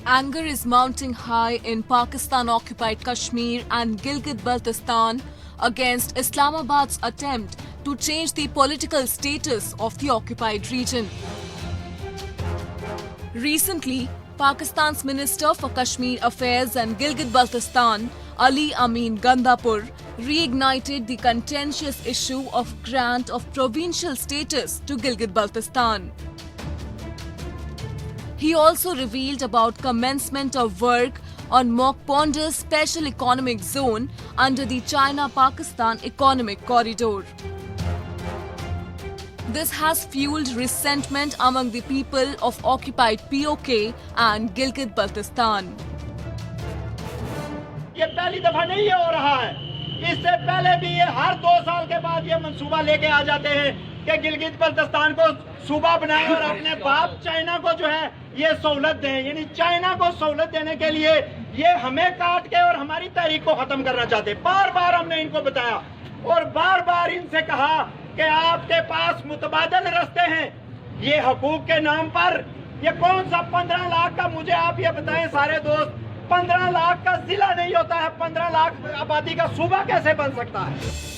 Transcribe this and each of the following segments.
Anger is mounting high in Pakistan-occupied Kashmir and Gilgit-Baltistan against Islamabad's attempt to change the political status of the occupied region. Recently, Pakistan's Minister for Kashmir Affairs and Gilgit-Baltistan, Ali Amin Gandapur, reignited the contentious issue of grant of provincial status to Gilgit-Baltistan. He also revealed about commencement of work on Mokponder's Special Economic Zone under the China-Pakistan Economic Corridor. This has fueled resentment among the people of occupied POK and Gilgit-Baltistan. ये पहली दफा नहीं हो रहा है, इससे पहले भी ये हर 2 साल के बाद ये मंसूबा लेके आ जाते हैं कि गिलगित बल्तिस्तान को सूबा बनाएं और अपने बाप चाइना को जो है ये सहूलत दें। यानी चाइना को सहूलत देने के लिए ये हमें काट के और हमारी तहरीक को खत्म करना चाहते हैं। बार बार हमने इनको बताया और बार बार इनसे कहा कि आपके पास मुतबादल रास्ते हैं। ये हकूक के नाम पर ये कौन सा 15 लाख का, मुझे आप ये बताएं सारे दोस्त, 15 लाख का जिला नहीं होता है, 15 लाख आबादी का सूबा कैसे बन सकता है?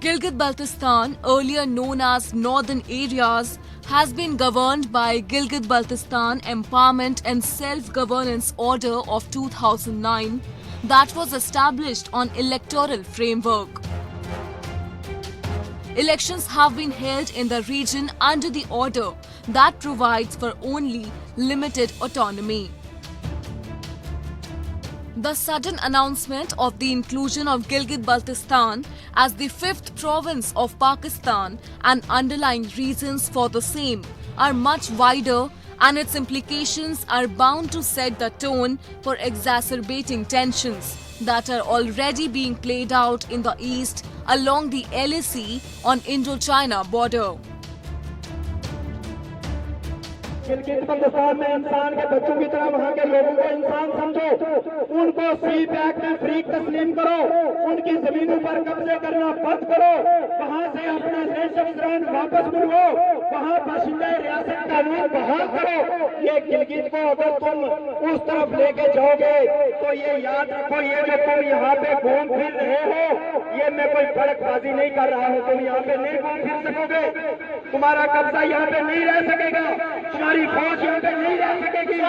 Gilgit-Baltistan, earlier known as Northern Areas, has been governed by Gilgit-Baltistan Empowerment and Self-Governance Order of 2009 that was established on electoral framework. Elections have been held in the region under the order that provides for only limited autonomy. The sudden announcement of the inclusion of Gilgit-Baltistan as the 5th province of Pakistan and underlying reasons for the same are much wider, and its implications are bound to set the tone for exacerbating tensions that are already being played out in the east along the LAC on Indo-China border. Gilgit Baltistan में इंसान के बच्चों की तरह वहाँ के लोगों को इंसान समझो, उनको सी पैक में फ्रीक तस्लीम करो, उनकी जमीनों पर कब्जे करना बंद करो, वहाँ से अपना नेशन वापस बुलवाओ, वहाँ बाशिंदा रियासत कानून बहाल करो। ये गिलगित को अगर तुम उस तरफ लेके जाओगे तो ये याद रखो, ये जो तुम यहाँ पे घूम फिर रहे हो, ये मैं कोई भड़कबाजी नहीं कर रहा हूँ, तुम यहाँ पे नहीं घूम फिर सकोगे, तुम्हारा कब्जा यहाँ पे नहीं रह सकेगा, तुम्हारी फौज यहाँ पे नहीं रह सकेगी।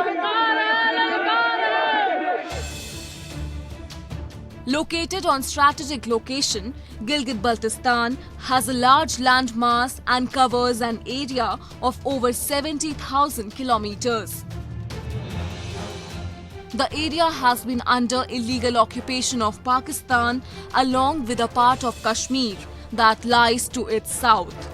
Located on strategic location, Gilgit-Baltistan has a large land mass and covers an area of over 70,000 kilometers. The area has been under illegal occupation of Pakistan along with a part of Kashmir that lies to its south.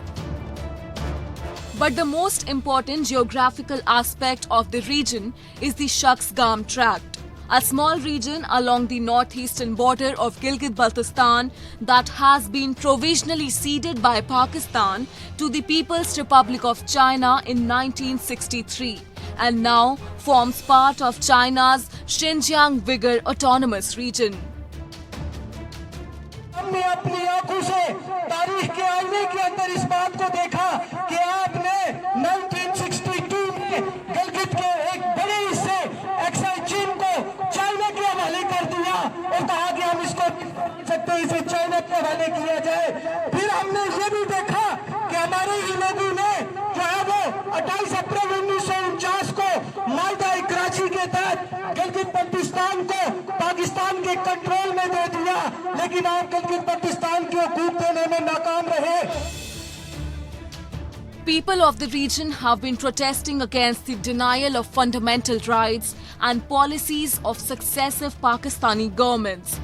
But the most important geographical aspect of the region is the Shaksgam Tract, a small region along the northeastern border of Gilgit-Baltistan that has been provisionally ceded by Pakistan to the People's Republic of China in 1963 and now forms part of China's Xinjiang Uyghur Autonomous Region. हमने अपनी आंखों से तारीख के आईने के अंदर इस बात को देखा कि आपने 1962 में गिलगित के एक बड़े हिस्से एक्साइज चीन को चाइना के हवाले कर दिया और कहा कि हम इसको सकते इसे चाइना के हवाले किया जाए। फिर हमने ये भी देखा कि हमारे ही लोगों ने जो है वो 28 अप्रैल 1949 को मालदा कराची के तहत गिलगित बल्तिस्तान को पाकिस्तान के कंट्रोल में दे दिया, लेकिन आप गिलगित बल्तिस्तान को हुकूक देने में नाकाम रहे। People of the region have been protesting against the denial of fundamental rights and policies of successive Pakistani governments.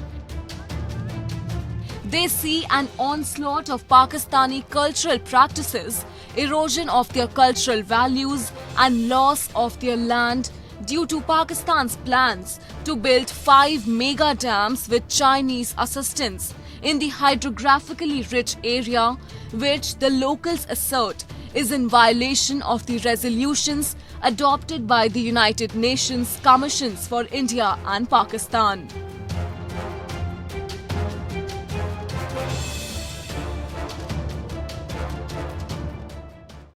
They see an onslaught of Pakistani cultural practices, erosion of their cultural values, and loss of their land due to Pakistan's plans to build 5 mega dams with Chinese assistance in the hydrographically rich area, which the locals assert is in violation of the resolutions adopted by the United Nations Commissions for India and Pakistan.